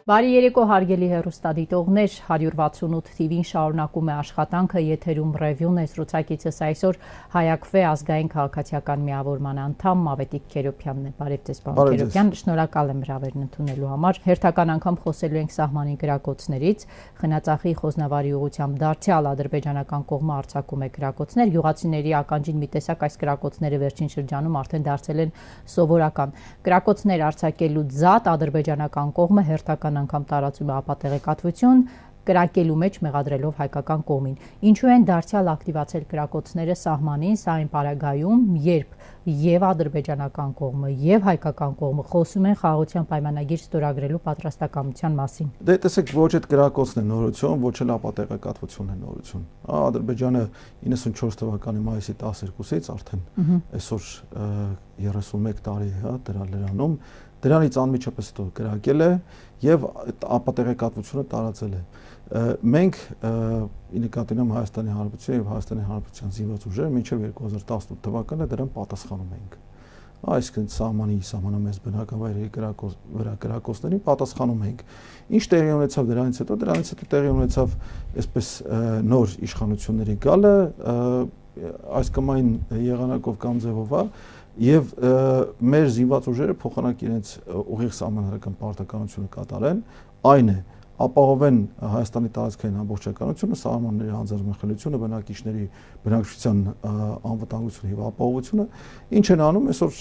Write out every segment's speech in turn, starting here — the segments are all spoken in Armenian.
Բարի երեկո հարգելի հեռուստադիտողներ, 168 TV-ին շարունակում է աշխատանքը, եթերում ռևյուն է, զրուցակիցս այսօր Հայակվե ազգային քաղաքացիական միավորման անդամ Մավետիք Քերոբյանն է։ Բարև ձեզ, պարոն Քերոբյան, շնորհակալ եմ հրավերն ընդունելու համար։ Հերթական անգամ խոսելու ենք սահմանի գրակոծներից, Խնածախի Խոզնավարի ուղղությամբ դարձյալ ադրբեջանական կողմը արձակում է գրակոծներ, գյուղացիների ականջին մի տեսակ այս գրակոծները վերջին շրջանում արդեն դարձել են սովորական։ Գրակոծներ արձակելու զատ ադրբեջանական կողմը հերթական անգամ տարածում է ապատեղեկատվություն, կրակելու մեջ մեղադրելով հայկական կողմին։ Ինչու են դարձյալ ակտիվացել կրակոցները սահմանին, սա այն պարագայում, երբ եւ ադրբեջանական կողմը եւ հայկական կողմը խոսում են խաղաղության պայմանագիր ստորագրելու պատրաստակամության մասին։ Դե տեսեք, ոչ այդ կրակոցն է նորություն, ոչ էլ ապատեղեկատվությունն է նորություն։ Ադրբեջանը 94 թվականի մայիսի 12-ից արդեն այսօր 31 տարի է դրա լրանում, դրանից անմիջապես հետո կրակել է եւ ապատեղեկատվությունը տարածել է։ Մենք ի նկատի ունեմ Հայաստանի Հանրապետության եւ Հայաստանի Հանրապետության զինված ուժերը մինչեւ 2018 թվականը դրան պատասխանում ենք։ Այսինքն սահմանի սահմանամերձ բնակավայրերի կրակոցներին պատասխանում ենք։ Ինչ տեղի ունեցավ դրանից հետո տեղի ունեցավ այսպես նոր իշխանությունների գալը, այս կամ այն եղանակով կամ ձևով եւ մեր զինված ուժերը փոխանակ իրենց ուղիղ սահմանադրական պարտականությունը կատարեն, այն է ապահովեն Հայաստանի տարածքային ամբողջականությունը, սահմանների հանձնարարությունը, բնակիչների բնակչության անվտանգությունը եւ ապահովությունը, ինչ են անում այսօր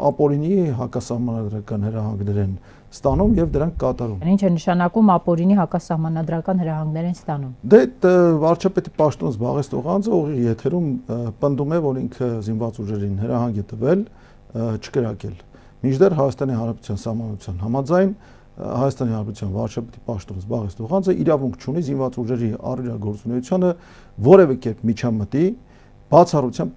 ապօրինի հակասահմանադրական հրահանգներ են ստանում եւ դրանք կատարում։ Ինչ է նշանակում ապօրինի հակասահմանադրական հրահանգներ են ստանում։ Դե վարչապետի պաշտոն զբաղեցնող անձը ուղիղ եթերում պնդում է, որ ինքը զինված ուժերին հրահանգ է տվել չկրակել։ Մինչդեռ Հայաստանի Հանրապետության սահմանության համաձայն Հայաստանի Հանրապետության վարչապետի պաշտոն զբաղեցնող անձը իրավունք չունի զինված ուժերի առօրյա որևէ կերպ միջամտի բացառությամբ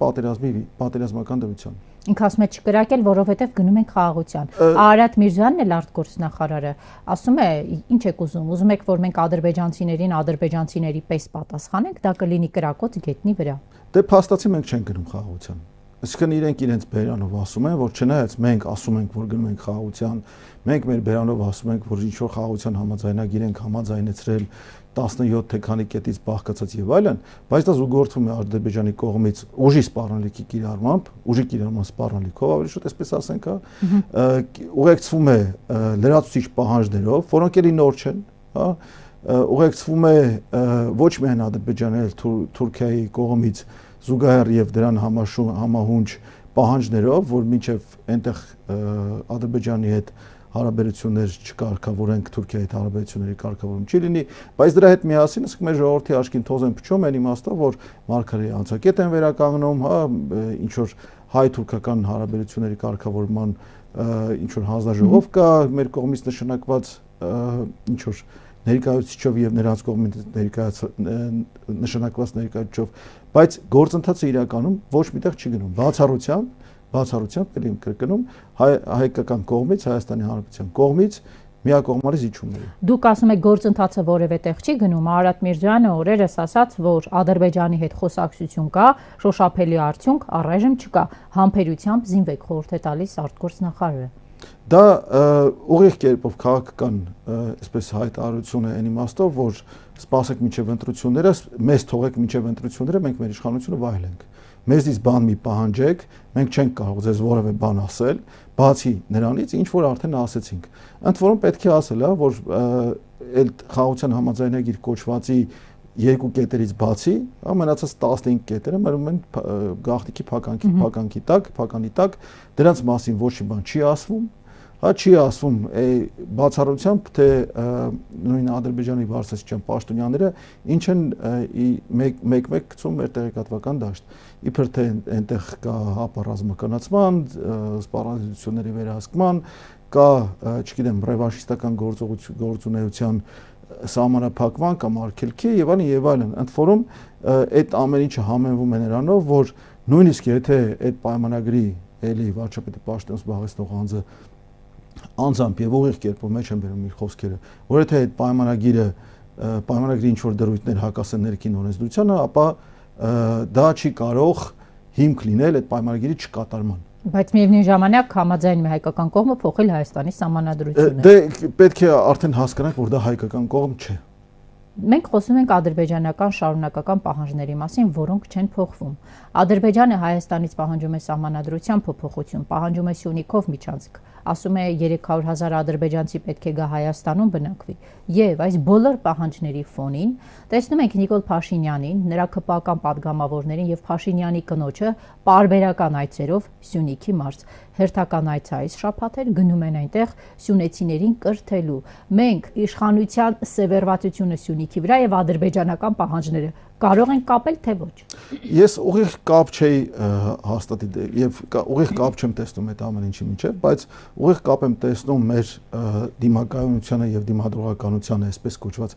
պատերազմական դրության։ Ինքը ասում է չկրակել, որովհետև գնում ենք խաղաղության։ Արարատ Միրզոյանն էլ արտգործնախարարը ասում է, ինչ եք ուզում եք, որ մենք ադրբեջանցիներին ադրբեջանցիների պես պատասխանենք, դա կլինի կրակոց գետնի վրա։ Դե փաստացի մենք չենք գնում խաղաղության։ Այսինքն իրենք իրենց բերանով ասում են, որ չնայած մենք ասում ենք, որ գնում ենք խաղաղության, մենք մեր բերանով ասում ենք, որ ինչ որ խաղաղության համաձայնագիր ենք համաձայնեցրել 17 թեքանի կետից բաղկացած եւ այլն, բայց դա զուգորդվում է Ադրբեջանի կողմից ուժի սպառնալիքի կիրառմամբ, ուժի կիրառման սպառնալիքով, ավելի շուտ այսպես ասենք, ուղեկցվում է լրացուցիչ պահանջներով, որոնք էլի նոր չեն, ուղեկցվում է ոչ միայն Ադրբեջանի, այլ Թուրքիայի կողմից զուգահեռ եւ դրան համահունչ պահանջներով, որ մինչեւ այնտեղ Ադրբեջանի հետ հարաբերություններ չկարգավորենք, Թուրքիայի հետ հարաբերությունների կարգավորում չի լինի, բայց դրա հետ միասին ասենք մեր ժողովրդի աչքին թոզ են փչում այն իմաստով, որ մարգարեի անցակետ են վերականգնում, ինչ որ հայ-թուրքական հարաբերությունների կարգավորման ինչ որ հանձնաժողով կա մեր կողմից նշանակված ինչ որ ներկայացուցիչով եւ նրանց կողմից նշանակված ներկայացուցիչով, բայց գործընթացը իրականում ոչ միտեղ չի գնում, բացառությամբ ելի կրկնում հայկական կողմից, Հայաստանի Հանրապետության կողմից միակողմանի զիջումների։ Դուք ասում եք գործընթացը որևէ տեղ չի գնում, Արարատ Միրզոյանը օրերս ասաց, որ Ադրբեջանի հետ խոսակցություն կա, շոշափելի արդյունք առայժմ չկա, համբերությամբ զինվեք խորհուրդ է տալիս արտգործնախարարը։ Դա ուղիղ կերպով քաղաքական այսպես հայտարարություն է այն իմաստով, որ սպասեք մինչև ընտրությունները, մեզ թողեք մինչև ընտրությունները, մենք մեր իշխանությունը վայելենք։ Մեզից բան մի պահանջեք, մենք չենք կարող ձեզ որևէ բան ասել, բացի նրանից, ինչ որ արդեն ասեցինք։ Ընդ որում պետք է ասել, որ այդ խաղաղության համաձայնագիր կոչվածի երկու կետերից բացի, մնացած 15 կետերը մնում են գաղտնիքի փականի տակ, դրանց մասին ոչ մի բան չի ասվում, չի ասվում բացառությամբ, թե նույն Ադրբեջանի բարձրաստիճան պաշտոնյաները ինչ են մեկ-մեկ գցում մեր տեղեկատվական դաշտ, իբր թե այնտեղ կա հապառազմականացման, սպառազինությունների վերահսկման, կա, չգիտեմ, ռևանշիստական գործունեության սահմանափակման կամ արգելքի եւ այլն, ընդ որում այդ ամեն ինչը համեմվում է նրանով, որ նույնիսկ եթե այդ պայմանագրի էլի վարչապետի պաշտոն զբաղեցնող անձը անձամբ եւ ուղիղ կերպով մեջ են բերում իր խոսքերը, որ եթե այդ պայմանագրի ինչ որ դրույթներ հակասեն ներքին օրենսդրությանը, ապա դա չի կարող հիմք լինել այդ պայմանագիրի չկատարման։ Բայց միևնույն ժամանակ համաձայնում է հայկական կողմը փոխել Հայաստանի սահմանադրությունը։ Դե պետք է արդեն հասկանանք, որ դա հայկական կողմ չէ։ Մենք խոսում ենք ադրբեջանական շարունակական պահանջների մասին, որոնք չեն փոխվում։ Ադրբեջանը Հայաստանից պահանջում է սահմանադրության փոփոխություն, պահանջում է Սյունիքով միջանցք, ասում է 300,000 ադրբեջանցի պետք է գա Հայաստանում բնակվի։ Եվ այս բոլոր պահանջների ֆոնին տեսնում ենք Նիկոլ Փաշինյանին, նրա ԿՊԱ-ական падգամավորներին եւ Փաշինյանի կնոջը պարբերական այցերով Սյունիքի մարզ։ Հերթական այց այս շաբաթ էր գնում են այնտեղ սյունեցիներին կրթելու։ Մենք իշխանության սևեռվածությունը Սյունիքի վրա եւ ադրբեջանական պահանջները կարող են կապել թե ոչ։ Ես ուղիղ կապ չէի հաստատի եւ ուղիղ կապ չեմ տեսնում այդ ամեն ինչի միջեւ, բայց ուղիղ կապ եմ տեսնում մեր դիմակայունությանը եւ դիմադրողականությանը, այսպես կոչված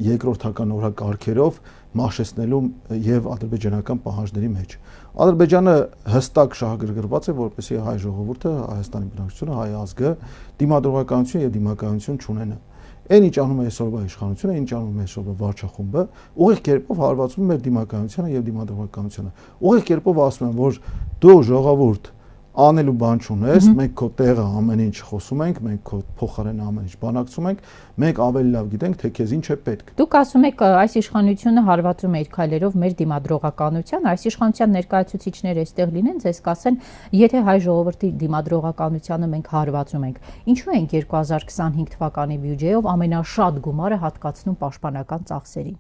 երկրորդական օրակարգերով մաշեցնելու եւ ադրբեջանական պահանջների մեջ։ Ադրբեջանը հստակ շահագրգռված է, որպեսզի հայ ժողովուրդը, Հայաստանի բնակչությունը, հայ ազգը դիմադրողականություն եւ դիմակայություն չունենա։ Այն ինչ անում է այսօրվա իշխանությունը, ինչ անում է այսօրվա վարչախումբը, ուղիղ կերպով հարվածում է մեր դիմակայությանը եւ դիմադրողականությանը։ Ուղիղ կերպով ասում են, որ դու ժողովուրդ անելու բան չունես, մենք քո տեղը ամեն ինչ խոսում ենք, մենք քո փոխարեն ամեն ինչ բանակցում ենք, մենք ավելի լավ գիտենք, թե քեզ ինչ է պետք։ Դուք ասում եք, այս իշխանությունը հարվածում է իր քայլերով մեր դիմադրողականության, այս իշխանության ներկայացուցիչները այստեղ լինեն, ձեզ կասեն, եթե հայ ժողովրդի դիմադրողականությանը մենք հարվածում ենք, ինչու ենք 2025 թվականի բյուջեով ամենաշատ գումարը հատկացնում պաշտպանական ծախսերին։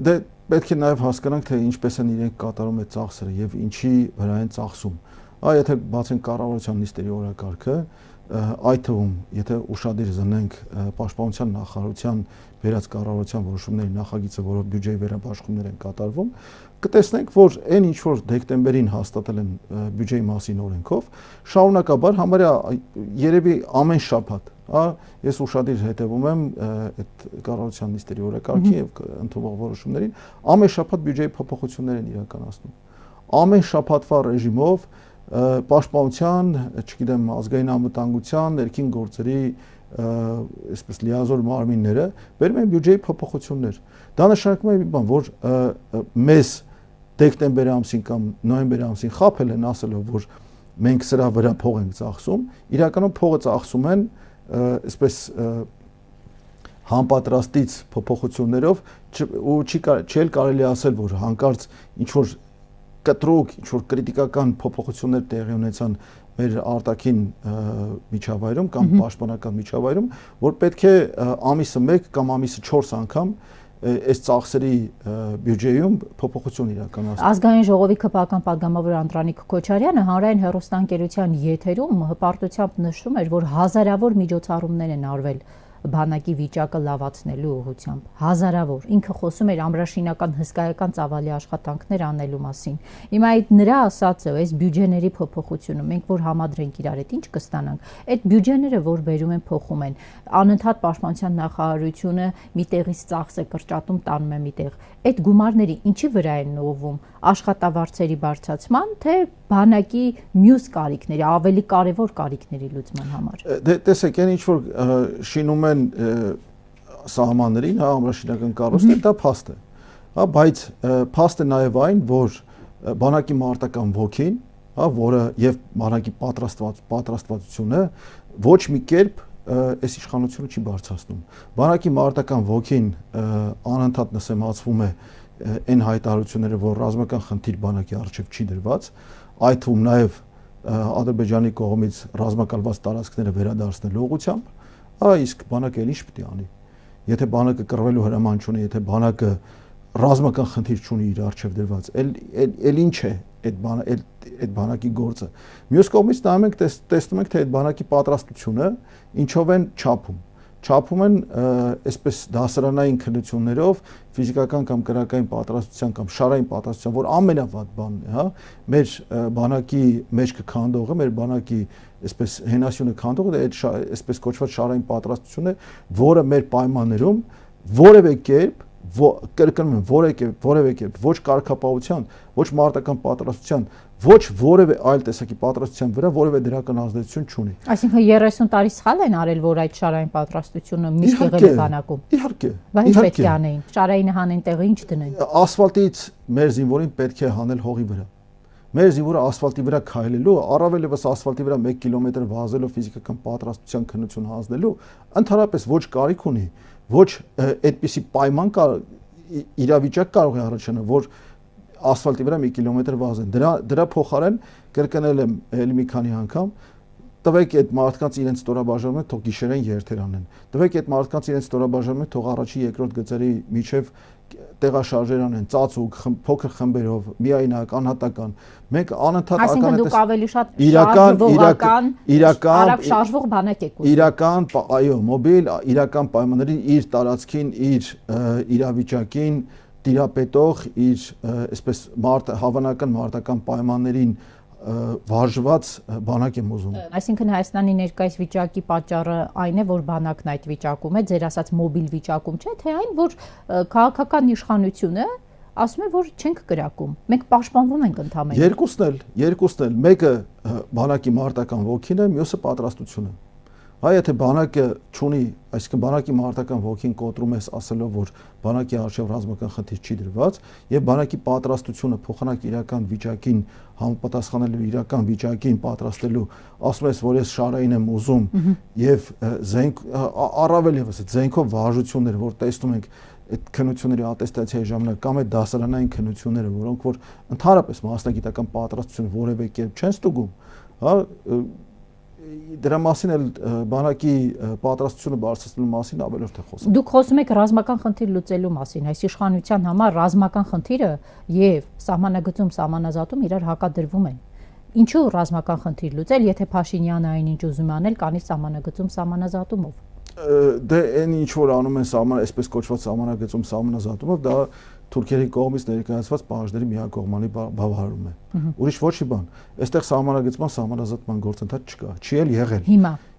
Դե պետք է նաև հասկանանք, թե ինչպես են իրենք կատարում այդ ծախսերը եւ ինչի վրա են ծախսում։ Եթե բացենք կառավարության նիստերի օրակարգը, այդ թվում, եթե ուշադիր զննենք պաշտպանության նախարարության վերած կառավարության որոշումների նախագիծը, որով բյուջեի վերաբաշխումներ են կատարվում, կտեսնենք, որ այն ինչ որ դեկտեմբերին հաստատել են բյուջեի մասին օրենքով, շարունակաբար համարյա երևի ամեն շաբաթ, ես ուշադիր հետևում եմ այդ կառավարության նիստերի օրակարգի եւ ընդունող որոշումներին, ամեն շաբաթ բյուջեի փոփոխություններ են իրականացնում։ Ամեն շաբաթվա ռեժիմով պաշտպանության, չգիտեմ, ազգային անվտանգության, ներքին գործերի այսպես լիազոր մարմինները բերում են բյուջեի փոփոխություններ։ Դա նշանակում է մի բան, որ մեզ դեկտեմբեր ամսին կամ նոյեմբեր ամսին խաբել են ասելով, որ մենք սրա վրա փող ենք ծախսում, իրականում փողը ծախսում են այսպես համապատրաստից փոփոխություններով ու չի կարելի ասել, որ հանկարծ ինչ որ կտրուկ, ինչ որ կրիտիկական փոփոխություններ տեղի ունեցան մեր արտաքին միջավայրում կամ պաշտպանական միջավայրում, որ պետք է ամիսը 1 կամ ամիսը 4 անգամ այս ծախսերի բյուջեում փոփոխություն իրականացնել։ Ազգային ժողովի ԿՊԱ-ական падգամավոր Անդրանիկ Քոչարյանը հանրային հեռուստաընկերության եթերում հպարտությամբ նշում էր, որ հազարավոր միջոցառումներ են արվել բանակի վիճակը լավացնելու ուղղությամբ, հազարավոր, ինքը խոսում էր ամրաշինական հսկայական ծավալի աշխատանքներ անելու մասին։ Հիմա այդ նրա ասածը, այս բյուջեների փոփոխությունը, մենք որ համադրենք իրար հետ, ինչ կստանանք։ Այդ բյուջեները, որ բերում են, փոխում են, անընդհատ պաշտպանության նախարարությունը մի տեղից ծախս է կրճատում, տանում է մի տեղ։ Այդ գումարների ինչի վրա են ուղղվում, աշխատավարձերի բարձրացման, թե բանակի մյուս կարիքների, ավելի կարևոր կարիքների լուծման համար։ Դե տեսեք, այն ինչ որ շինում են սահմաններին, ամրաշինական կառույցներ, դա փաստ է։ Բայց փաստ է նաև այն, որ բանակի մարտական ոգին, որը եւ բանակի պատրաստվածությունը ոչ մի կերպ այս իշխանությունը չի բարձրացնում։ Բանակի մարտական ոգին անընդհատ նսեմացվում է այն հայտարարությունները, որ ռազմական խնդիր բանակի առջև չի դրված, այդ թվում նաև Ադրբեջանի կողմից ռազմակալված տարածքները վերադարձնելու ուղղությամբ, իսկ բանակը ինչ պետք է անի։ Եթե բանակը կռվելու հրաման չունի, եթե բանակը ռազմական խնդիր չունի իր առջև դրված, էլ ինչ է այդ բանակի գործը։ Մյուս կողմից նայում ենք, տեսնում ենք, թե այդ բանակի պատրաստությունը ինչով են չափում են այսպես դասարանային քննություններով, ֆիզիկական կամ կրակային պատրաստության կամ շարային պատրաստության, որ ամենավատ բանն է, մեր բանակի մեջքը քանդողը, մեր բանակի այսպես հենասյունը քանդողը, դա այդ այսպես կոչված շարային պատրաստությունն է, որը մեր պայմաններում որևէ կերպ կրկնում եմ, որևէ կերպ ոչ կարգապահության, ոչ մարտական պատրաստության, ոչ որևէ այլ տեսակի պատրաստության վրա որևէ դրական ազդեցություն չունի։ Այսինքն 30 տարի սխալ են արել, որ այդ շարային պատրաստությունը միշտ եղել է բանակում։ Իհարկե։ Բայց պետք է անեին։ Շարայինը հանեն տեղը ինչ դնեն։ Ասֆալտից մեր զինվորին պետք է հանել հողի վրա։ մեր զինվորը ասֆալտի վրա քայլելու, առավել եւս ասֆալտի վրա 1 կիլոմետր վազելով ֆիզիկական պատրաստության քննություն հանձնելու, ընդհանրապես ոչ կարիք ունի, ոչ այդպիսի պայման իրավիճակ կարող է առաջանալ, որ ասֆալտի վրա 1 կիլոմետր վազեն։ Դրա փոխարեն կրկնել եմ ելի մի քանի անգամ, տվեք այդ մարդկանց իրենց ստորաբաժանումը թող գիշերային երթեր անեն։ Տվեք այդ մարդկանց իրենց ստորաբաժանումը թող առաջի երկրորդ գծերի միջև տեղաշարժեր անեն, ծածուկ, փոքր խմբերով, միայնակ, անհատական։ Մենք անընդհատ Այսինքն դուք ավելի շատ շարժողական, արագ շարժվող բանակ եք ուզում։ Իրական, այո, մոբիլ, իրական պայմաններին իր տարածքին, իր իրավիճակին տիրապետող, իր այսպես հավանական մարտական պայմաններին վարժված բանակ եմ ուզում։ Այսինքն Հայաստանի ներկայիս վիճակի պատճառը այն է, որ բանակն այդ վիճակում է, ձեր ասած մոբիլ վիճակում չէ, թե այն, որ քաղաքական իշխանությունը ասում է, որ չենք կրակում։ Մենք պաշտպանվում ենք ընդհանրապես։ Երկուսն էլ, մեկը բանակի մարտական ոգին է, մյուսը պատրաստությունը։ Եթե բանակը չունի, այսինքն բանակի մարտական ոգին կոտրում ես ասելով, որ բանակի արժեվ ռազմական խնդիր չի դրված, եւ բանակի պատրաստությունը փոխանակ իրական վիճակին համապատասխանելու իրական վիճակին պատրաստելու, ասում ես, որ ես շարային եմ ուզում եւ առավել եւս զենքով վարժություններ, որ տեսնում ենք այդ քննությունների ատեստացիայի ժամանակ կամ այդ դասարանային քննությունները, որոնք որ ընդհանրապես մասնագիտական պատրաստություն որևէ կերպ չեն ստուգում, հա դրա մասին էլ բանակի պատրաստությունը բարձրացնելու մասին ավելորդ է խոսում։ Դուք խոսում եք ռազմական խնդիր լուծելու մասին, այս իշխանության համար ռազմական խնդիրը եւ սահմանագծում սահմանազատում իրար հակադրվում են։ Ինչու ռազմական խնդիր լուծել, եթե Փաշինյանը այնինչ ուզում անել, կանի սահմանագծում սահմանազատումով։ Դե այն ինչ որ անում են այսպես կոչված սահմանագծում սահմանազատումով, դա թուրքերի կողմից ներկայացված պահանջների միակողմանի բավարարում է։ Ուրիշ ոչի բան։ Այստեղ սահմանագծման սահմանազատման գործընթաց չկա, չի էլ եղել։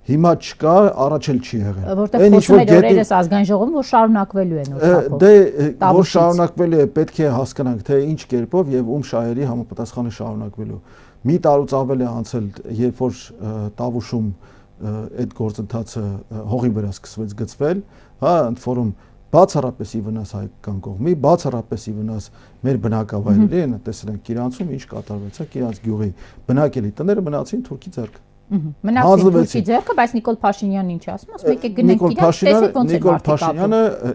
Հիմա չկա, առաջ էլ չի եղել։ Որտեղ խոսում էր օրերս ազգային ժողովում, որ շարունակվելու են նոր Դե որ շարունակվելու է, պետք է հասկանանք, թե ինչ կերպով եւ ում շահերի համապատասխանը շարունակվելու։ Մի տարուց ավել է անցել, երբ որ Տավուշում այդ գործընթացը հողի վրա սկսվեց գծվել, հա, ընդ որում բացառապես ի վնաս հայկական կողմի, բացառապես ի վնաս մեր բնակավայրերի, տեսել ենք Կիրանցում ինչ կատարվեց, հա, Կիրանց գյուղի բնակելի տները մնացին թուրքի ձեռքը։ Մնացին թուրքի ձեռքը, բայց Նիկոլ Փաշինյանն ինչ ասում, ասում եկեք գնենք իրար, տեսեք ոնց է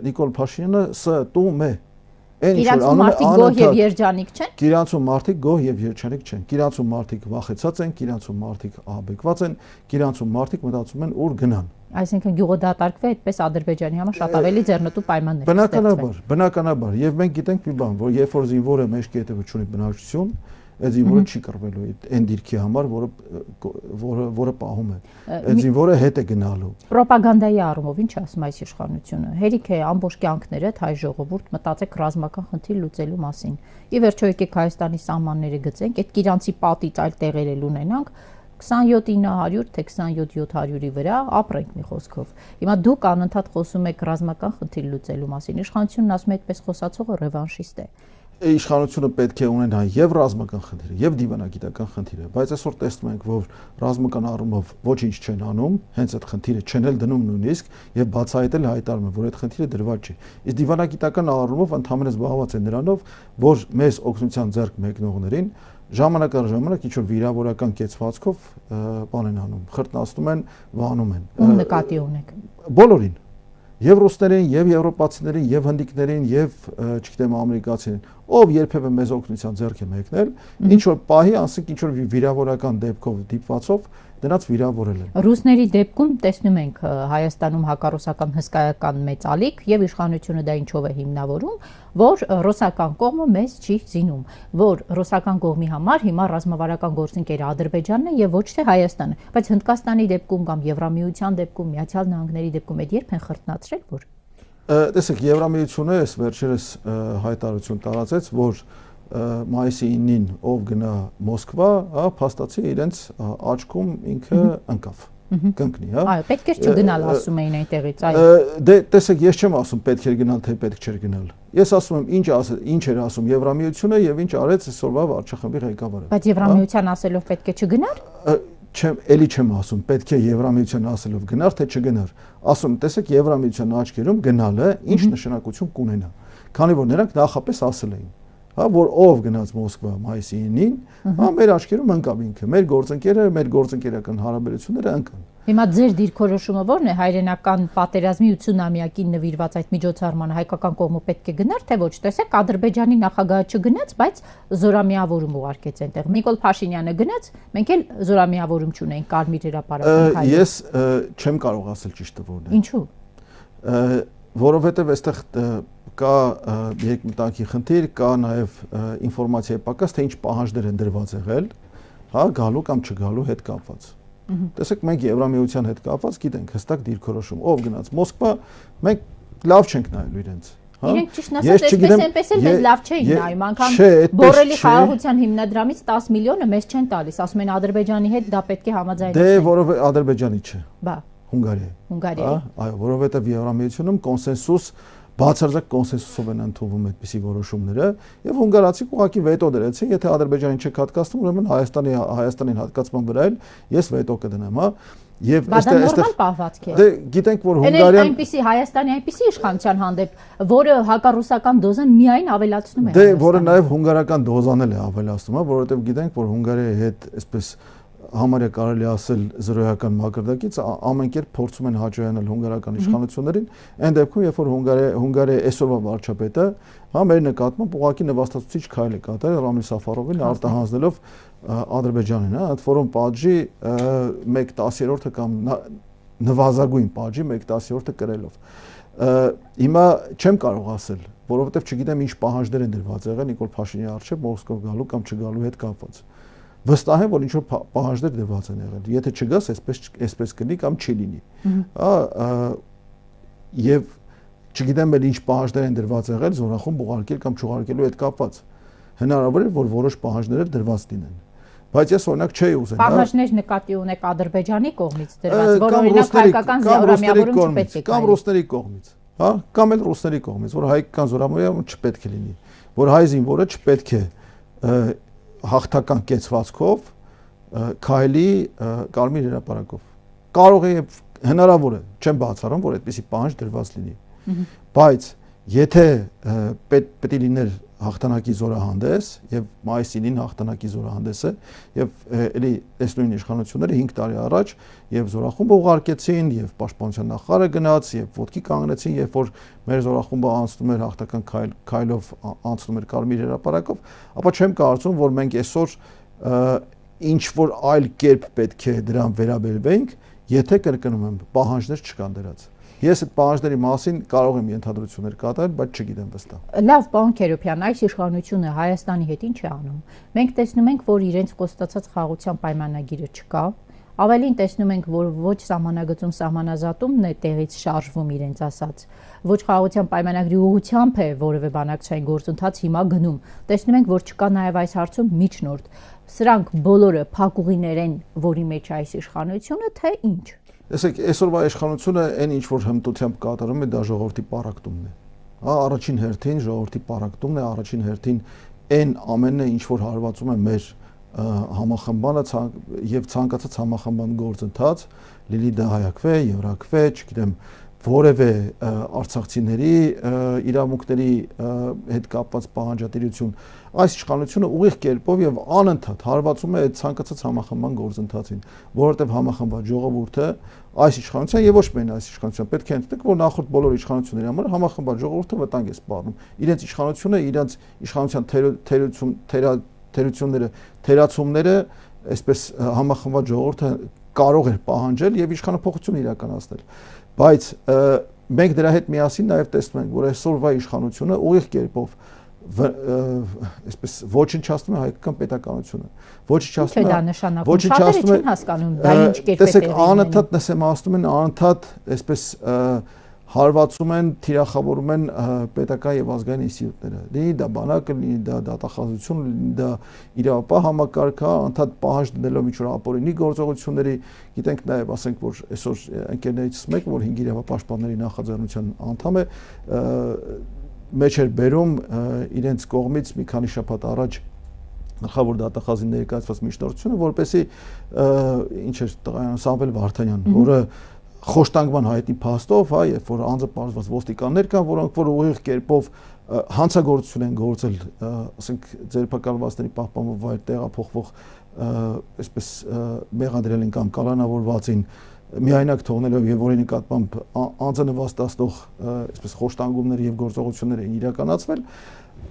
Նիկոլ Փաշինյանը ստում է։ Կիրանցում մարդիկ գոհ եւ երջանիկ չեն։ Կիրանցում մարդիկ գոհ եւ երջանիկ չեն։ Կիրանցում մարդիկ վախեցած են, Կիրանցում մարդիկ ահաբեկված են, Կիրանցում մարդիկ մտածում են ուր գնան։ Այսինքն գյուղը դատարկվի, այդպես Ադրբեջանի համար շատ ավելի ձեռնտու պայմաններ։ Բնականաբար, եւ մենք գիտենք մի բան, որ երբ որ զինվորը մեջքի հետևը ունի բնակչություն, այդ զինվորը չի կռվելու այն դիրքի համար, որը պահում է։ Այդ զինվորը հետ է գնալու։ Պրոպագանդայի առումով ինչ ասում այս իշխանությունը։ Հերիք է ամբողջ կյանքներդ հայ ժողովուրդ մտածեք ռազմական խնդիր լուծելու մասին։ Ի վերջո եկեք Հայաստանի սահմանները գծենք, այդ Կիրանցի պատից այլ տեղեր էլ ունենանք, 27900 թե 27700-ի վրա ապրենք մի խոսքով։ Հիմա դուք անընդհատ խոսում եք ռազմական խնդիր լուծելու մասին։ Իշխանությունն ասում է այդպես խոսածողը ռևանշիստ է։ Իշխանությունը պետք է ունենա եւ ռազմական խնդիրը, եւ դիվանագիտական խնդիրը, բայց այսօր տեսնում ենք, որ ռազմական առումով ոչինչ չեն անում, հենց այդ խնդիրը չեն էլ դնում նույնիսկ եւ բացահայտել հայտարարում, որ այդ խնդիրը դրված չի։ Իսկ դիվանագիտական առումով ընդհանրապես զբաղված է նրանով, որ մեզ օգնության ձեռք մեկնողներին ժամանակ առ ժամանակ ինչ որ վիրավորական կեցվածքով բան են անում, խրտնացնում են, վանում են։ Ում նկատի ունեք։ Բոլորին։ Եվ ռուսներին, եւ եվրոպացիներին, եւ հնդիկներին, եւ չգիտեմ ամերիկացիներին, ով երբևէ մեզ օգնության ձեռք է մեկնել, ինչ որ պահի, ասենք ինչ որ վիրավորական դեպքով դիպվածով դրանց վիրավորել են։ Ռուսների դեպքում տեսնում ենք Հայաստանում հակառուսական հսկայական մեծ ալիք եւ իշխանությունը դա ինչով է հիմնավորում, որ ռուսական կողմը մեզ չի զինում, որ ռուսական կողմի համար հիմա ռազմավարական գործընկերը Ադրբեջանն է եւ ոչ թե Հայաստանը, բայց Հնդկաստանի դեպքում կամ Եվրամիության դեպքում, Միացյալ Նահանգների դեպքում այդ երբ են խրտնացրել, որ տեսեք, Եվրամիությունը այս վերջերս հայտարարություն տարածեց, որ մայիսի 9-ին ով գնա Մոսկվա, հա, փաստացի իրենց աչքում ինքը ընկավ, կընկնի, հա։ Այո, պետք է չգնալ, ասում էին այնտեղից, այո։ Դե տեսեք, ես չեմ ասում պետք է գնալ, թե պետք չէր գնալ։ Ես ասում եմ ինչ էր ասում Եվրամիությունը եւ ինչ արեց այսօրվա վարչախմբի ղեկավարը։ Բայց Եվրամիության ասելով պետք է չգնար։ Էլի չեմ ասում պետք է Եվրամիության ասելով գնար, թե չգնար։ Ասում, տեսեք, Եվրամիության աչքերում գնալը ինչ նշանակություն կունենա, քանի որ նրանք նախապես ասել էին։ հա, որ ով գնաց Մոսկվա մայիսի 9-ին, հա, մեր աչքերում ընկավ ինքը, մեր գործընկերական հարաբերությունները ընկան։ Հիմա ձեր դիրքորոշումը ո՞րն է հայրենական պատերազմի 80-ամյակին նվիրված այդ միջոցառմանը հայկական կողմը պետք է գնար թե ոչ։ Տեսեք, Ադրբեջանի նախագահը չգնաց, բայց զորամիավորում ուղարկեց այնտեղ։ Նիկոլ Փաշինյանը գնաց, մենք էլ զորամիավորում չունենք Կարմիր հրապարակում։ Ես չեմ կարող ասել ճիշտը որն է։ Ինչու՞։ Որովհետև այստեղ կա երկմտանքի խնդիր, կա նաև ինֆորմացիայի պակաս, թե ինչ պահանջներ են դրված եղել, հա, գալու կամ չգալու հետ կապված։ Տեսեք, մենք Եվրամիության հետ կապված գիտենք հստակ դիրքորոշում, ով գնաց Մոսկվա, մենք լավ չենք նայելու իրենց։ Իրենք ճիշտ ասած, այնպես էլ մեզ լավ չէին նայում, անգամ Բորելի խաղաղության հիմնադրամից 10 միլիոնը մեզ չեն տալիս, ասում են Ադրբեջանի հետ դա պետք է համաձայնվի։ Դե որովհետև Ադրբեջանի չէ։ Բա։ Հունգարիա։ Այո, որովհետև Եվրամիությունում կոնսենսուս բացարձակ կոնսենսուսով են ընդունվում այդպիսի որոշումները եւ հունգարացիք ուղղակի վետո դրեցին, եթե Ադրբեջանին չեք հատկացնում, ուրեմն Հայաստանին հատկացման վրա էլ ես վետո կդնեմ, հա։ Եվ այստեղ պահվածք է։ Դե գիտենք, որ Հունգարիան այնպիսի Հայաստանի այնպիսի իշխանության հանդեպ, որը հակառուսական դոզան միայն ավելացնում է։ Դե որը նաեւ հունգարական դոզան էլ է ավելացնում, որովհետեւ գիտենք, որ Հունգարիայի հետ այսպես համարյա կարելի ասել զրոյական մակարդակից ամեն կերպ փորձում են հաջողանալ հունգարական իշխանություններին, այն դեպքում, երբ որ Հունգարիայի այսօրվա վարչապետը, հա, մեր նկատմամբ ուղղակի նվաստացուցիչ քայլ է կատարել Ռամիլ Սաֆարովին արտահանձնելով Ադրբեջանին, հա, այդ ֆորում պատժի 1/10 կամ նվազագույն պատժի 1/10 կրելով։ Հիմա չեմ կարող ասել, որովհետև չգիտեմ ինչ պահանջներ են դրված եղել Նիկոլ Փաշինյանի առջև Մոսկվա գալու կամ չգալու հետ կապված։ Վստահ եմ, որ ինչ-որ պահանջներ դրված են եղել։ Եթե չգաս, այսպես կլինի կամ չի լինի։ Եվ չգիտեմ էլ ինչ պահանջներ են դրված եղել զորախումբ ուղարկել կամ չուղարկելու հետ կապված։ Հնարավոր է, որ որոշ պահանջներ դրված լինեն։ Բայց ես օրինակ չէի ուզենա։ Պահանջներ նկատի ունեք Ադրբեջանի կողմից դրված, որ օրինակ հայկական զորամիավորում չպետք է կամ ռուսների կողմից, հա, կամ էլ ռուսների կողմից, որ հայկական զորամիավորում չպետք է լինի, որ հայ զինվորը չպետք է հաղթական կեցվածքով քայլի Կարմիր հրապարակով։ Կարող է հնարավոր է, չեմ բացառում, որ այդպիսի պահանջ դրված լինի։ Բայց եթե պետք է լիներ հաղթանակի զորահանդես եւ մայիսի 9 հաղթանակի զորահանդեսը եւ էլի այս նույն իշխանությունները 5 տարի առաջ եւ զորախումբը ուղարկեցին եւ պաշտպանության նախարարը գնաց եւ ոտքի կանգնեցին, երբ որ մեր զորախումբը անցնում էր հաղթական քայլով անցնում էր Կարմիր հրապարակով, ապա չեմ կարծում, որ մենք այսօր ինչ որ այլ կերպ պետք է դրան վերաբերվենք, եթե կրկնում եմ, պահանջներ չկան դրած։ Ես այդ պահանջների մասին կարող եմ ենթադրություններ կատարել, բայց չգիտեմ վստահ։ Լավ, պարոն Քերոբյան, այս իշխանությունը Հայաստանի հետ ինչ է անում։ Մենք տեսնում ենք, որ իրենց կոստացած խաղաղության պայմանագիրը չկա։ Ավելին տեսնում ենք, որ ոչ սահմանագծում սահմանազատումն է տեղից շարժվում իրենց ասած, ոչ խաղաղության պայմանագրի ուղղությամբ է որևէ բանակցային գործընթաց հիմա գնում։ Տեսնում ենք, որ չկա նաև այս հարցում միջնորդ։ Սրանք բոլորը փակուղիներ են, որի մեջ այս իշխանությունը, թե ինչ։ Տեսեք, այսօրվա իշխանությունը այն ինչ որ հմտությամբ կատարում է, դա ժողովրդի պառակտումն է։ Հա, առաջին հերթին ժողովրդի պառակտումն է, առաջին հերթին այն ամենը, ինչ որ հարվածում է մեր համախմբանը եւ ցանկացած համախմբան գործընթաց, լինի դա հայաքվե, եվրաքվե, չգիտեմ, որևէ արցախցիների իրավունքների հետ կապված պահանջատիրություն, այս իշխանությունը ուղիղ կերպով եւ անընդհատ հարվածում է այդ ցանկացած համախմբան գործընթացին, որովհետեւ համախմբված ժողովուրդը այս իշխանության եւ ոչ միայն այս իշխանության պետք է ընդդեք, որ նախորդ բոլոր իշխանությունների համար համախմբված ժողովուրդը վտանգ է սպառնում։ Իրենց իշխանությունը, իրենց իշխանության թերացումները, այսպես համախմբված ժողովուրդը կարող էր պահանջել եւ իշխանափոխություն իրականացնել։ Բայց մենք դրա հետ միասին նաեւ տեսնում ենք, որ այսօրվա իշխանությունը ուղիղ կերպով այսպես ոչնչացնում է հայկական պետականությունը։ Ոչնչացնում է հասկանում, դա ինչ կերպ է։ Տեսեք, անընդհատ նսեմացնում են, անընդհատ այսպես հարվածում են, թիրախավորում են պետական եւ ազգային ինստիտուտները։ Լինի դա բանակը, լինի դա դատախազություն, լինի դա իրավապահ համակարգը, անդադ պահանջ դնելով ինչ-որ ապօրինի գործողությունների, գիտենք նաեւ, ասենք, որ այսօր ընկերներից մեկը, որ 5 իրավապաշտպանների նախաձեռնության անդամ է, մեջ էր բերում իրենց կողմից մի քանի շաբաթ առաջ գլխավոր դատախազի ներկայացված միջնորդությունը, որպեսզի ինչ էր տղայան Սամվել Վարդանյան, որը խոշտանգման հայտնի փաստով, հա, երբ որ անձը պարզված ոստիկաններ կան, որոնք որ ուղիղ կերպով հանցագործություն են գործել, ասենք ձերբակալվածների պահպանման վայր տեղափոխվող, այսպես մեղադրել են կամ կալանավորվածին միայնակ թողնելով եւ որի նկատմամբ անձը նվաստացնող, այսպես խոշտանգումներ եւ գործողություններ են իրականացվել,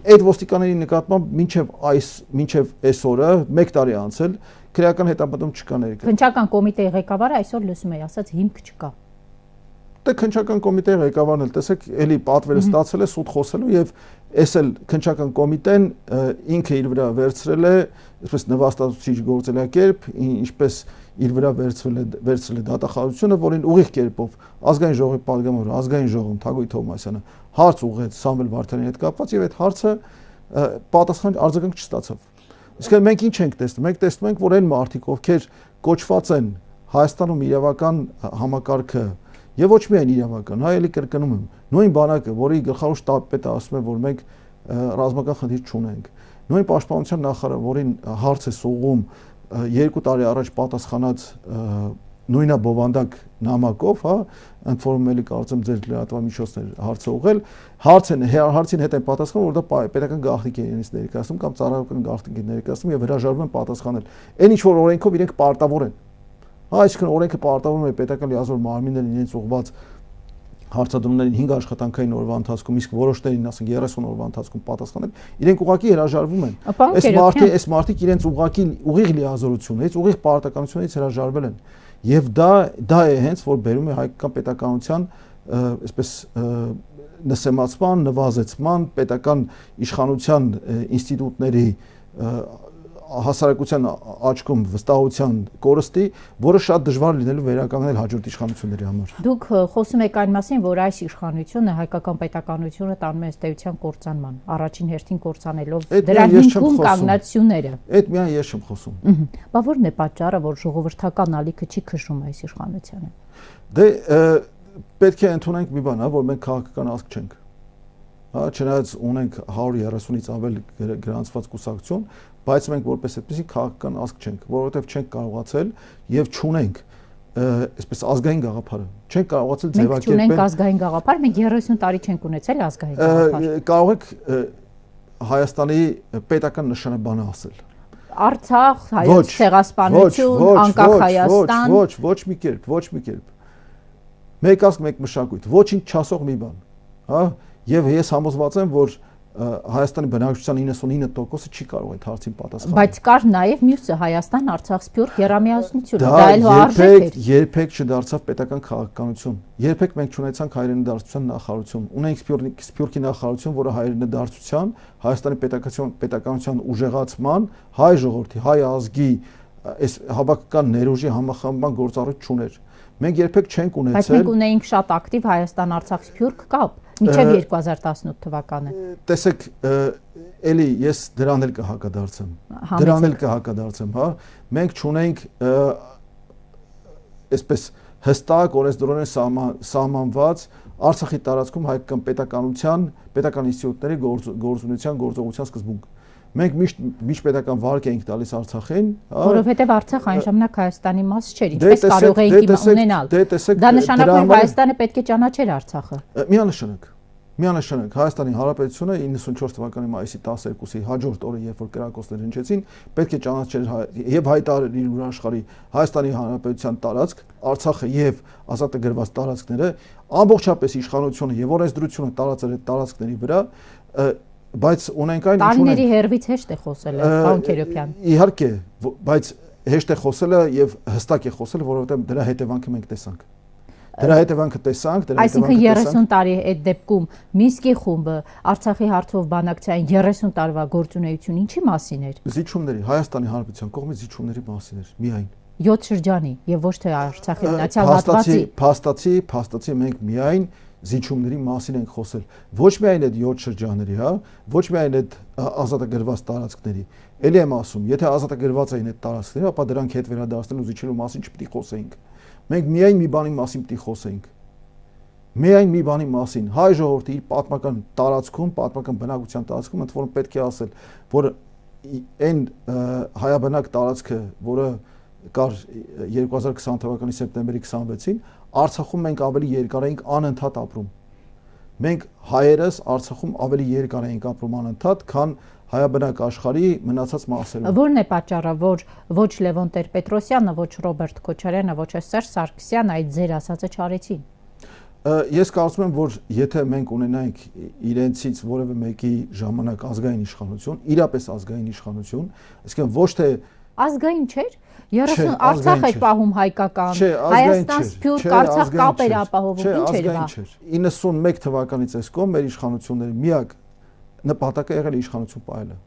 այդ ոստիկանների նկատմամբ մինչև այսօրը 1 տարի անցել քրեական հետապնդում չկա ներկա։ Քննչական կոմիտեի ղեկավարը այսօր լսում էի, ասաց հիմք չկա։ Դե քննչական կոմիտեի ղեկավարն էլ տեսեք, էլի պատվերը ստացել է սուտ խոսելու եւ այս էլ քննչական կոմիտեն ինքը իր վրա վերցրել է, այսպես նվաստացուցիչ գործելակերպ, ինչպես իր վրա վերցրել է դատախազությունը, որին ուղիղ կերպով ազգային ժողովի падգամավոր, ազգային ժողովում Թագուհի Թովմասյանը հարց ուղղեց Սամվել Վարդանյանի հետ կապված եւ այդ հարցը պատասխան արձագանք չստացավ։ Իսկ մենք ինչ ենք տեսնում։ Մենք տեսնում ենք, որ այն մարդիկ, ովքեր կոչված են Հայաստանում իրավական համակարգը եւ ոչ միայն իրավական, հա էլի կրկնում եմ, նույն բանակը, որի գլխավոր շտաբպետը ասում է, որ մենք ռազմական խնդիր չունենք, նույն պաշտպանության նախարարը, որին հարց է սողում 2 տարի առաջ պատասխանած նույնաբովանդակ նամակով, հա, ընդ որում էլի կարծեմ ձեր լրատվամիջոցներ հարցը ուղղել, հարցին հետ են պատասխանում, որ դա պետական գաղտնիք է իրենից ներկայացնում կամ ծառայական գաղտնիք է ներկայացնում եւ հրաժարվում են պատասխանել։ Այն ինչ որ օրենքով իրենք պարտավոր են։ Հա, այսինքն օրենքը պարտավորում է պետական լիազոր մարմիններին իրենց ուղղված հարցադրումներին 5 աշխատանքային օրվա ընթացքում, իսկ որոշներին, ասենք 30 օրվա ընթացքում պատասխանել, իրենք ուղղակի հրաժարվում են։ Այս մարդիկ իրենց ուղղակի ուղիղ լիազորությունից, ուղիղ պարտականությունից հրաժարվել են։ Եվ դա է հենց որ բերում է հայկական պետականության այսպես նսեմացման, նվազեցման, պետական իշխանության ինստիտուտների հասարակության աչքում վստահության կորստի, որը շատ դժվար լինելու վերականգնել հաջորդ իշխանությունների համար։ Դուք խոսում եք այն մասին, որ այս իշխանությունը հայկական պետականությունը տանում է ըստ էության կործանման, առաջին հերթին կործանելով դրա հիմքում կանգնածությունները։ Այդ միայն ես չեմ խոսում։ Բա ո՞րն է պատճառը, որ ժողովրդական ալիքը չի քշում այս իշխանությանը։ Դե պետք է ընդունենք մի բան, հա, որ մենք քաղաքական ազգ չենք։ Հա, չնայած ունենք 130-ից ավել գրանցված կուսակցություն, բայց մենք որպես այդպեսի քաղաքական ազգ չենք, որովհետև չենք կարողացել եւ չունենք այսպես ազգային գաղափարը։ Չենք կարողացել ձևակերպել։ Մենք չունենք ազգային գաղափար, մենք 30 տարի չենք ունեցել ազգային գաղափար։ Կարող եք Հայաստանի պետական նշանաբանը ասել։ Արցախ, հայոց ցեղասպանություն, անկախ Հայաստան։ Ոչ մի կերպ։ Մեկ ազգ, մեկ մշակույթ, ոչինչ չասող մի բան, հա, եւ ես համոզված եմ, որ Հայաստանի բնակչության 99%-ը չի կարող այդ հարցին պատասխանել։ Բայց կար նաև մյուսը Հայաստան, Արցախ, Սփյուռք գերամիացնությունը, դա էլ արժեք էր։ Երբեք չդարձավ պետական քաղաքականություն։ Երբեք մենք չունեցանք հայրենադարձության նախարարություն։ Ունենք Սփյուռքի նախարարություն, որը հայրենադարձության, Հայաստանի պետականության ուժեղացման, հայ ժողովրդի, հայ ազգի այս հավաքական ներուժի համախմբման գործառույթ չուներ։ Մենք երբեք չենք ունեցել։ Բայց մենք ունեինք շատ ակտիվ Հայաստան, Արցախ, Սփյուռք կապ մինչև 2018 թվականը։ Տեսեք, էլի ես դրան էլ կհակադարձեմ, հա։ Մենք չունենք այսպես հստակ օրենսդրորեն սահմանված Արցախի տարածքում հայկական պետականության, պետական ինստիտուտների գործունեության սկզբունք։ Մենք միշտ պետական վարկ էինք տալիս Արցախին, որովհետև Արցախ այն ժամանակ Հայաստանի մաս չէր, ինչպես կարող էինք ունենալ։ Դա նշանակում է Հայաստանը պետք է ճանաչեր Արցախը։ Միանշանակ Հայաստանի Հանրապետությունը 94 թվականի մայիսի 12-ի հաջորդ օրը, երբ որ կրակոցներ հնչեցին, պետք է ճանաչեր եւ հայտարարել իր աշխարհի Հայաստանի Հանրապետության տարածք, Արցախը եւ ազատագրված տարածքները, ամբողջապես իշխանությունը եւ օրենսդրությունը տարածել այդ տարածքների վրա, բայց ունենք այն ինչ ունենք։ Տարիների հերվից հեշտ է խոսել, պարոն Քերոբյան։ Իհարկե, բայց հեշտ է խոսելը եւ հստակ է խոսելը, որովհետեւ դրա հետևանքը մենք տեսանք։ Այսինքն 30 տարի այդ դեպքում Մինսկի խումբը Արցախի հարցով բանակցային 30 տարվա գործունեություն ինչի մասին էր։ Զիջումների, Հայաստանի Հանրապետության կողմից զիջումների մասին էր, միայն 7 շրջանի եւ ոչ թե Արցախի մնացյալ հատվածի։ Փաստացի մենք միայն զիջումների մասին ենք խոսել։ Ոչ միայն այդ 7 շրջանների, հա, ոչ միայն այդ ազատագրված տարածքների։ Էլի եմ ասում, եթե ազատագրված էին այդ տարածքները, ապա դրանք հետ վերադարձնելու զիջելու մասին չպետք է խոսեինք։ Մենք միայն մի բանի մասին պիտի խոսեինք։ Միայն մի բանի մասին։ Հայ ժողովրդի իր պատմական տարածքում, պատմական բնակության տարածքում, ընդ որում պետք է ասել, որ այն հայաբնակ տարածքը, որը կար 2020 թվականի սեպտեմբերի 26-ին, Արցախում մենք ավելի երկար էինք անընդհատ ապրում։ Մենք հայերս Արցախում ավելի երկար էինք ապրում անընդհատ, քան հայաբնակ աշխարհի մնացած մասերում։ Որն է պատճառը, որ ոչ Լևոն Տեր-Պետրոսյանը, ոչ Ռոբերտ Քոչարյանը, ոչ Սերժ Սարգսյանը այդ ձեր ասածը չարեցին։ Ես կարծում եմ, որ եթե մենք ունենայինք իրենցից որևէ մեկի ժամանակ ազգային իշխանություն, իրապես ազգային իշխանություն, այսինքն ոչ թե ազգային չէր։ 30 Արցախ էր պահում հայկական, Հայաստան Սփյուռք Արցախ կապեր ապահովում, ինչ էր դա։ 91 թվականից այս կողմ մեր իշխանությունների միակ նպատակը եղել է իշխանություն պահելը։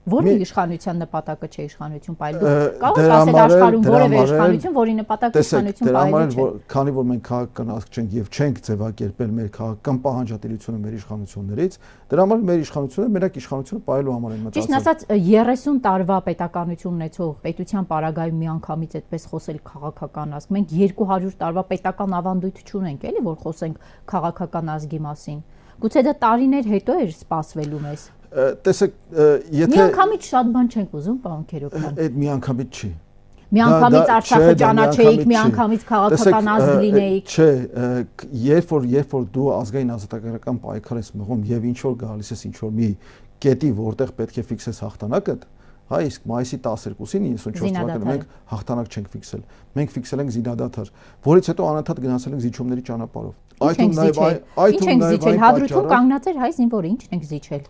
Որի իշխանության նպատակը չէ իշխանություն պահել։ Դուք կարող եք ասել աշխարհում որևէ իշխանություն, որի նպատակը իշխանություն պահելը չէ։ Քանի որ մենք քաղաքական ազգ չենք եւ չենք ձևակերպել մեր քաղաքական պահանջատիրությունը մեր իշխանություններից, դրա համար մեր իշխանությունը մենակ իշխանությունը պահելու համար են մտածել։ Ճիշտ ասած 30 տարվա պետականություն ունեցող պետության պարագայում միանգամից այդպես խոսել քաղաքական ազգ։ Մենք 200 տարվա պետական ավանդույթ չունենք, էլի որ խոսենք քաղաքական ազգի մասին։ Գուցե դա տարիներ հետո էր սպասվելու մեզ։ Տեսեք, եթե միանգամից շատ բան չենք ուզում, պարոն Քերոբյան։ Այդ միանգամից չի։ Միանգամից Արցախը ճանաչեիք, միանգամից քաղաքական ազգ լինեիք։ Չէ, երբ որ դու ազգային ազատագրական պայքար ես մղում եւ ինչ որ գալիս ես ինչ որ մի կետի, որտեղ պետք է ֆիքսես հաղթանակդ, հա, իսկ մայիսի 12-ին 94 թվականին մենք հաղթանակ չենք ֆիքսել։ Մենք ֆիքսել ենք զինադադար, որից հետո անընդհատ գնացել ենք զիջումների ճանապարհով։ Այդ ու նաև հադրութում կանգնած էր հայ զինվորը, ի՞նչ ենք զիջել։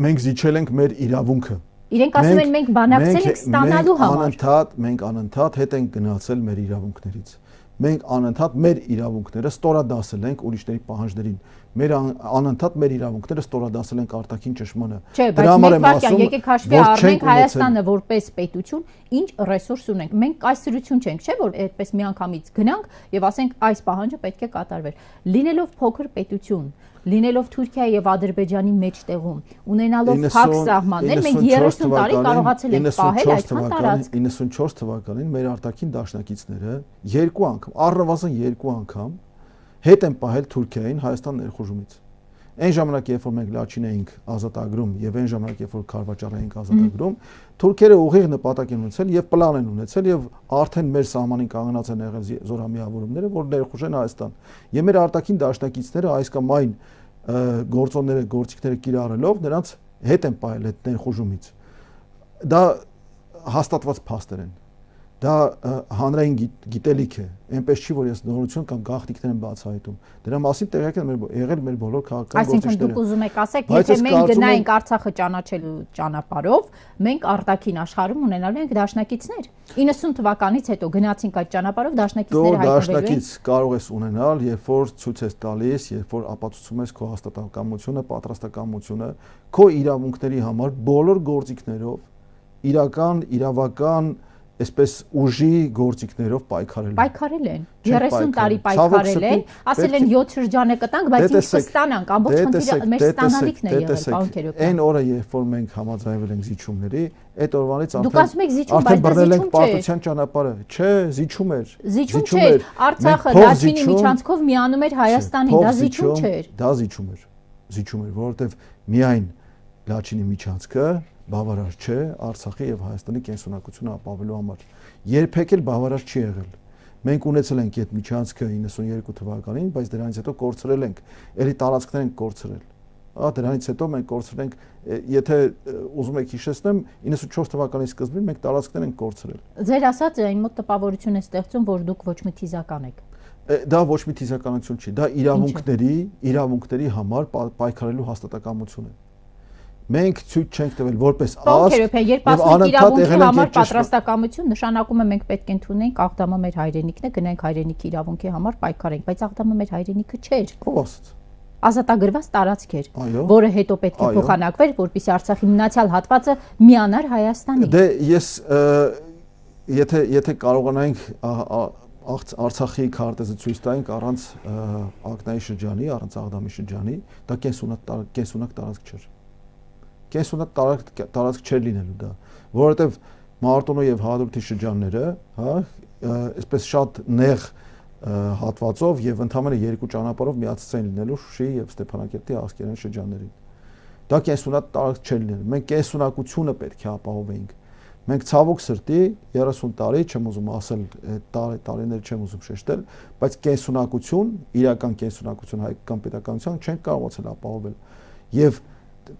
Մենք զիջել ենք մեր իրավունքը։ Իրենք ասում են մենք բանակցել ենք ստանալու համար։ Մենք անընդհատ հետ ենք գնացել մեր իրավունքներից։ Մենք անընդհատ մեր իրավունքները ստորադասել ենք ուրիշների պահանջներին։ Մեր անընդհատ մեր իրավունքները ստորադասել ենք արտաքին ճշմարանը։ Չէ, բայց մեկ վարքյան եկեք հաշվի առնենք Հայաստանը որպես պետություն, ինչ ռեսուրս ունենք։ Մենք կայսրություն չենք, չէ՞ որ այդպես միանգամից գնանք եւ ասենք այս պահանջը պետք է կատարվեր։ Լինելով փոքր պետություն, լինելով Թուրքիայի եւ Ադրբեջանի մեջտեղում, ունենալով փակ սահմաններ, մենք 30 տարի կարողացել ենք պահել այդքան տարածք։ 94 թվականին մեր արտաքին դաշնակիցները երկու անգամ, առնվազն երկու անգամ հետ են պահել Թուրքիային Հայաստան ներխուժումից։ Այն ժամանակ, երբ որ մենք Լաչին էինք ազատագրում եւ այն ժամանակ, երբ որ Քարվաճառ էինք ազատագրում, թուրքերը ուղիղ նպատակ են ունեցել եւ պլան են ունեցել եւ արդեն մեր սահմանին կանգնած են եղել զորամիավորումները, որ ներխուժեն Հայաստան։ Եվ մեր արտաքին դաշնակիցները այս կամ այն գործիքները կիրառելով նրանց հետ են պահել այդ ներխուժումից։ Դա հաստատված փաստեր են։ Դա հանրային գիտելիք է, այնպես չի, որ ես նորություն կամ գաղտնիքներ եմ բացահայտում։ Դրա մասին տեղյակ են եղել մեր բոլոր քաղաքական գործիչները։ Այսինքն դուք ուզում եք ասեք, եթե մենք գնայինք Արցախը ճանաչելու ճանապարհով, մենք արտաքին աշխարհում ունենալու ենք դաշնակիցներ։ 90 թվականից հետո գնացինք այդ ճանապարհով, դաշնակիցները հայտնվելու են։ Դու դաշնակից կարող ես ունենալ, երբ որ ցույց ես տալիս, երբ որ ապացուցում ես քո հաստատակամությունը, պատրաստակամությունը, քո իրավունքների համար բոլոր գործիքներով, իրավական այսպես ուժի գործիքներով պայքարել են 30 տարի պայքարել են, ասել են 7 շրջանը կտանք, բայց ինչ կստանանք, ամբողջ խնդիրը մեր ստանալիքն է եղել, պարոն Քերոբյան։ Այն օրը, երբ որ մենք համաձայնվել ենք զիջումների, այդ օրվանից դուք ասում եք զիջում, բայց դա զիջում չէ։ Պարտության ճանապարհը, չէ, զիջում էր։ Զիջում չէր, Արցախը Լաչինի միջանցքով միանում էր Հայաստանին, դա զիջում չէր։ Դա զիջում էր, որովհետև միայն Լաչինի միջանցքը բավարար չէ Արցախի եւ Հայաստանի կենսունակությունը ապահովելու համար։ Երբեք էլ բավարար չի եղել։ Մենք ունեցել ենք այդ միջանցքը 92 թվականին, բայց դրանից հետո կորցրել ենք, ելի տարածքներ ենք կորցրել։ Դրանից հետո մենք կորցրել ենք, եթե ուզում եք հիշեցնեմ, 94 թվականի սկզբին մենք տարածքներ ենք կորցրել։ Ձեր ասած այն մոտ տպավորություն է ստեղծում, որ դուք ոչ մի թիզական եք։ Դա ոչ մի թիզականություն չի, դա իրավունքների համար պայքարելու հաստատակամություն է։ Մենք ցույց չենք տվել որպես ազգ։ Երբ ասում եք իրավունքի համար պատրաստակամություն, նշանակում է մենք պետք է ընդունենք Աղդամը մեր հայրենիքն է, գնանք հայրենիքի իրավունքի համար պայքարենք, բայց Աղդամը մեր հայրենիքը չէր։ Ո՞վ ասաց։ Ազատագրված տարածք էր, որը հետո պետք է փոխանակվեր, որպեսզի Արցախի մնացյալ հատվածը միանար Հայաստանին։ Դե ես եթե կարողանանք Արցախի քարտեզը ցույց տանք առանց Ակնայի շրջանի, առանց Աղդամի շրջանի, դա կենսունակ տարածք չէր։ Կենսունակ տարածք չէր լինելու դա, որովհետև Մարտունու եւ Հադրութի շրջանները, հա, այսպես շատ նեղ հատվածով եւ ընդհանրապես երկու ճանապարհով միացած են լինելու Շուշիի եւ Ստեփանակերտի ասկերան շրջաններին։ Դա կենսունակ տարածք չէր լինելու։ Մենք կենսունակությունը պետք է ապահովեինք։ Մենք ցավոք սրտի 30 տարի, չեմ ուզում ասել, տարիներ չեմ ուզում շեշտել, բայց կենսունակություն, իրական կենսունակություն հայկական պետականության չենք կարողացել ապահովել։ Եվ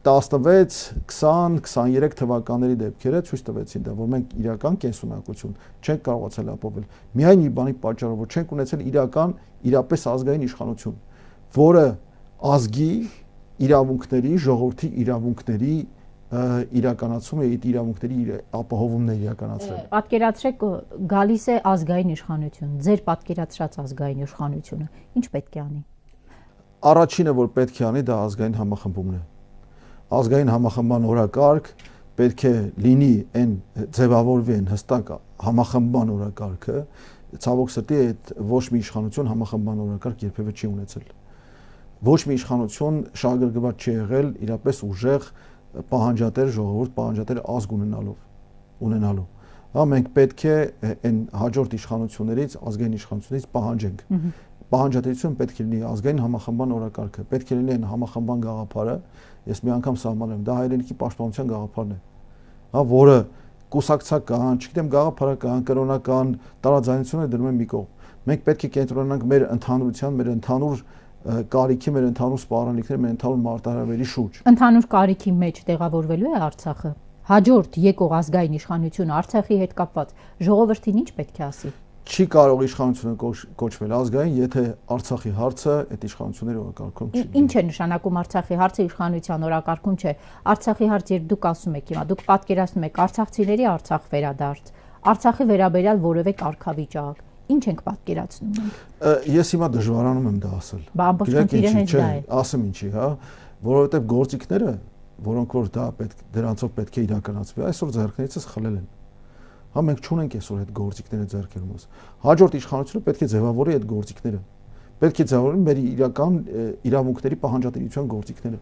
16, 20, 23 թվականների դեպքերը ցույց տվեցին դա, որ մենք իրական կենսունակություն չենք կարողացել ապահովել։ Միայն մի բանի պատճառով, որ չենք ունեցել իրական, իրապես ազգային իշխանություն, որը ազգի իրավունքների, ժողովրդի իրավունքների իրականացումը, այդ իրավունքների ապահովումն է իրականացրել։ Պատկերացրեք, գալիս է ազգային իշխանություն, ձեր պատկերացրած ազգային իշխանությունը, ինչ պետք է անի։ Առաջինը, որ պետք է անի, դա ազգային համախմբումն է։ Ազգային համախմբման օրակարգ պետք է լինի այն ձևավորվի այն հստակ համախմբման օրակարգը, ցավոք սրտի այդ ոչ մի իշխանություն համախմբման օրակարգ երբևէ չի ունեցել։ Ոչ մի իշխանություն շահագրգռված չի եղել իրապես ուժեղ պահանջատեր ժողովուրդ, պահանջատեր ազգ ունենալու։ Հա մենք պետք է այն հաջորդ իշխանություններից, ազգային իշխանությունից պահանջենք։ Պահանջատիրությունը պետք է լինի ազգային համախմբման օրակարգը, պետք է լինի այն համախմբման գաղափարը, ես մի անգամ սահմանեմ, դա հայրենիքի պաշտպանության գաղափարն է, հա, որը կուսակցական, չգիտեմ, գաղափարական, կրոնական տարաձայնությունը դնում են մի կողմ։ Մենք պետք է կենտրոնանանք մեր ընդհանրության, մեր ընդհանուր կարիքի, մեր ընդհանուր սպառնալիքների, մեր ընդհանուր մարտահրավերի շուրջ։ Ընդհանուր կարիքի մեջ տեղավորվելու է Արցախը։ Հաջորդ եկող ազգային իշխանությունը Արցախի հետ կապված ժողովրդին ինչ պետք է ասի։ Չի կարող իշխանությունը կոչվել ազգային, եթե Արցախի հարցը այդ իշխանությունների օրակարգում չի։ Ինչ է նշանակում Արցախի հարցը իշխանության օրակարգում չէ։ Արցախի հարց, երբ դուք ասում եք հիմա, դուք պատկերացնում եք արցախցիների Արցախ վերադարձ, Արցախի վերաբերյալ որևէ կարգավիճակ։ Ինչ ենք պատկերացնում մենք։ Ես հիմա դժվարանում եմ դա ասել։ Բա ամբողջ խնդիրը հենց դա է։ Ասեմ ինչի, հա, որովհետև գործիքները, որոնք որ դա դրանցով պետք է իրականացվի, այսօր ձեռքներիցս խլել են։ Հա մենք չունենք այսօր այդ գործիքները ձեռքերումս։ Հաջորդ իշխանությունը պետք է ձևավորի այդ գործիքները։ Պետք է ձևավորի մեր իրական իրավունքների պահանջատիրության գործիքները։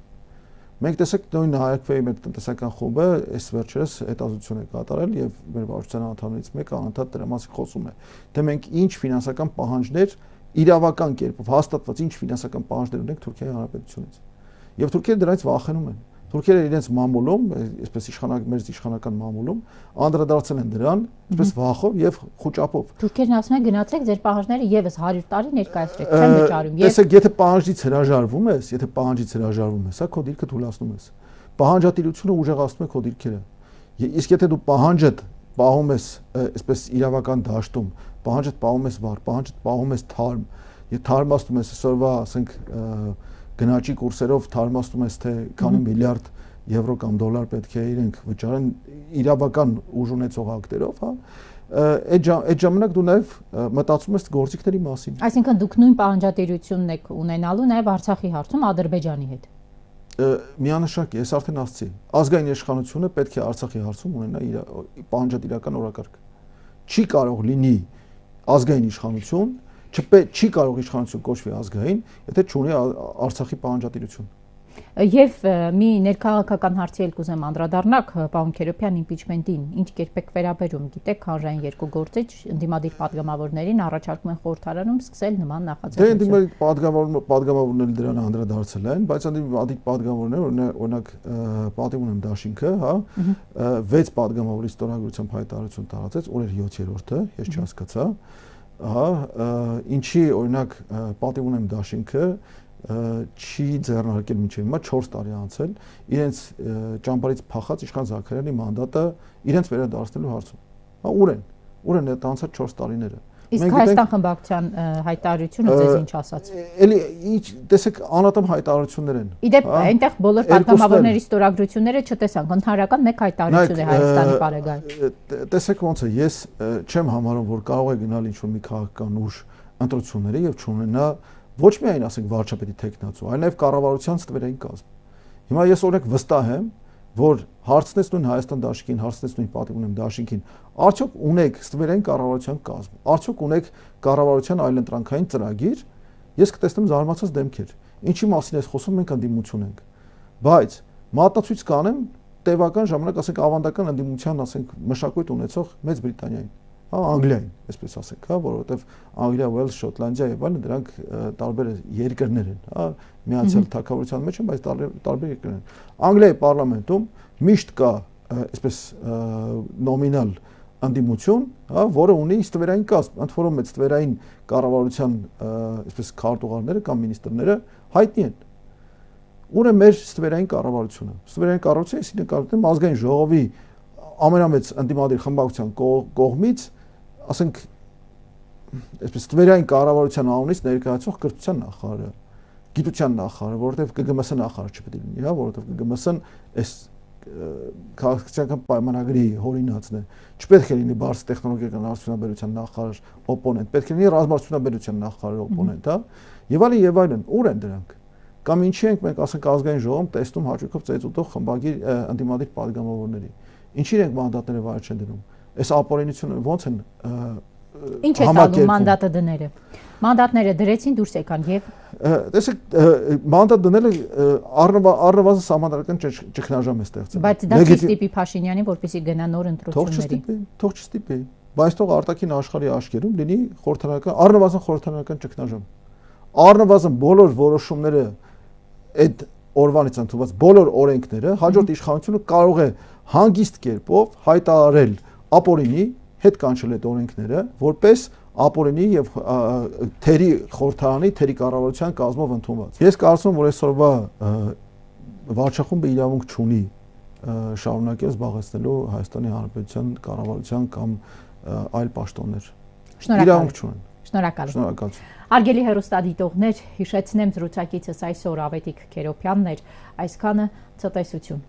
Մենք տեսեք նույն Հայակվեի մեր տնտեսական խումբը այս վերջերս հետազոտություն է կատարել եւ մեր վարչության անդամներից մեկը անդադ դրա մասին խոսում է, թե մենք ինչ ֆինանսական պահանջներ իրավական կերպով հաստատված ինչ ֆինանսական պահանջներ ունենք Թուրքիայի Հանրապետությունից։ Եվ Թուրքիան դրանից վախենում են։ Թուրքերը իրենց մամուլում, այսպես մեր իշխանական մամուլում անդրադարձել են դրան, այսպես վախով եւ խոճապով։ Թուրքերն ասում են գնացեք ձեր պահանջները եւս 100 տարի ներկայացրեք, չեն վճարում։ Տեսեք, եթե պահանջից հրաժարվում ես, հա քո դիրքը թույլատնում ես։ Պահանջատիրությունը ուժեղացնում է քո դիրքերը։ Իսկ եթե դու պահանջդ պահում ես այսպես իրավական դաշտում, պահանջդ պահում ես վառ, պահանջդ պահում ես թարմ, եւ թարմացնում ես այսօրվա, ասենք գնաճի կուրսերով թարմացնում ես թե քանի միլիարդ եվրո կամ դոլար պետք է իրենք վճարեն իրավական ուժ ունեցող ակտերով, հա, այդ ժամանակ դու նաև մտածում ես գործիքների մասին։ Այսինքն դուք նույն պահանջատիրությունն եք ունենալու նաև Արցախի հարցում Ադրբեջանի հետ։ Միանշանակ, ես արդեն ասացի, ազգային իշխանությունը պետք է Արցախի հարցում ունենա իր պահանջատիրական օրակարգ։ Չի կարող լինի ազգային իշխանություն, չի կարող իշխանություն կոչվի ազգային, եթե չունի Արցախի պահանջատիրություն։ Եվ մի ներքաղաքական հարցի ել կուզեմ անդրադառնալ պարոն Քերոբյան իմպիչմենտին, ինչ կերպ եք վերաբերում, գիտեք, հանրային երկու գործիչ ընդդիմադիր падգամավորներին առաջարկում են խորհրդարանում սկսել նման նախաձեռնություն։ Դե ընդդիմադիր падգամավորները դրան անդրադարձել են, բայց ընդդիմադիր падգամավորները, օրինակ պատիվ ունեմ դաշինքը, հա, 6 падգամավորի ստորագրությամբ հայտարարություն տարածեց, օրեր 7-րդը, ես չհասկացա, հա, ինչի օրինակ պատիվ ունեմ դաշինքը չի ձեռնարկել մինչև հիմա 4 տարի անցել իրենց ճամբարից փախած Իշխան Զաքարյանի մանդատը իրենց վերադարձնելու հարցում։ Հա ուր են այդ անցած 4 տարիները։ Իսկ Հայաստան խմբակցության հայտարարությունը ձեզ ինչ ասաց։ Էլի տեսեք անատամ հայտարարություններ են։ Իդեպ այնտեղ բոլոր падգամավորների ստորագրությունները չտեսանք, ընդհանրական մեկ հայտարարություն է Հայաստանի բարեկայ։ Տեսեք ոնց է, ես չեմ համարում, որ կարող է գնալ ինչ-որ մի քաղաքական ուժ ընտրությունների եւ չունենա ոչ միայն ասենք վարչապետի տեխնացու, այլ նաև կառավարության ստվերային կազմ։ Հիմա ես օրինակ վստահ եմ, որ հարցնես նույն Հայաստան դաշինքին, հարցնես նույն պատիվ ունեմ դաշինքին, արդյոք ունեք ստվերային կառավարության կազմ, արդյոք ունեք կառավարության այլընտրանքային ծրագիր, ես կտեսնեմ զարմացած դեմքեր։ Ինչի մասին ես խոսում, մենք ընդդիմություն ենք։ Բայց մատնացույց կանեմ տևական ժամանակ, ասենք ավանդական ընդդիմության, ասենք մշակույթ ունեցող Մեծ Բրիտանիային, հա, Անգլիային, այսպես ասենք, հա, որովհետև Անգլիա, Ուելս, Շոտլանդիա եւ այլն դրանք տարբեր երկրներ են, հա, միացյալ թագավորության մեջ են, բայց տարբեր երկրներ են։ Անգլիայի պարլամենտում միշտ կա այսպես նոմինալ անդիմություն, հա, որը ունի ստվերային կազմ, ընդ որում այդ ստվերային կառավարության այսպես քարտուղարները կամ մինիստրները հայտնի են։ Ուր է մեր ստվերային կառավարությունը։ Ստվերային կառավարությունը այսինքն կարծում եմ ազգային ժողովի ամենամեծ ընդդիմադիր խմբակցության կողմից, ասենք, այսպես ստվերային կառավարության անունից ներկայացող կրթության նախարարը, գիտության նախարարը, որովհետև ԿԳՄՍ նախարար չպետք է լինի, հա, որովհետև ԿԳՄՍ-ն այս քաղաքացիական պայմանագրի հորինածն է։ Չպետք է լինի բարձր տեխնոլոգիական արդյունաբերության նախարար օպոնենտ, պետք է լինի ռազմարտությունաբերության նախարար օպոնենտ, հա։ Եվ այլն, ուր են դրանք։ Կամ ինչի ենք մենք ասենք ազգային ժողովում տեսնում հաճույքով ծեծուտող խմբագիր ընդդիմադիր падգամավորների։ Ինչի ենք մանդատները վայր չեն դնում։ Այս ապօրինությունը ոնց են Ինչ է տալու մանդատը դները։ Մանդատները դրեցին դուրս եկան եւ տեսեք մանդատ դնելը առնվազն սահմանադրական ճգնաժամ է ստեղծել։ Բայց դա չի ստիպի Փաշինյանին, որպեսզի գնա նոր ընտրությունների։ Թող չստիպի, բայց թող արտաքին աշխարհի աչքերում լինի խորհրդարանական առնվազն խորհրդարանական ճգնաժամ։ Առնվազն բոլոր որոշումները այդ օրվանից ընդունված բոլոր օրենքները հաջորդ իշխանությունը կարող է հանգիստ կերպով հայտարարել ապօրինի հետ կանչել այդ օրենքները որպես ապօրինի եւ թերի խորհրդարանի թերի կառավարության կազմով ընդունված։ Ես կարծում եմ, որ այսօրվա վարչախումբը իրավունք չունի շարունակել զբաղեցնելու Հայաստանի Հանրապետության կառավարության կամ այլ պաշտոններ։ Իրավունք չունեն։ Շնորհակալություն։ Արգելի հեռուստադիտողներ, հիշեցնեմ զրուցակիցս այսօր Ավետիք Քերոբյանն էր, այսքանը ցտեսություն։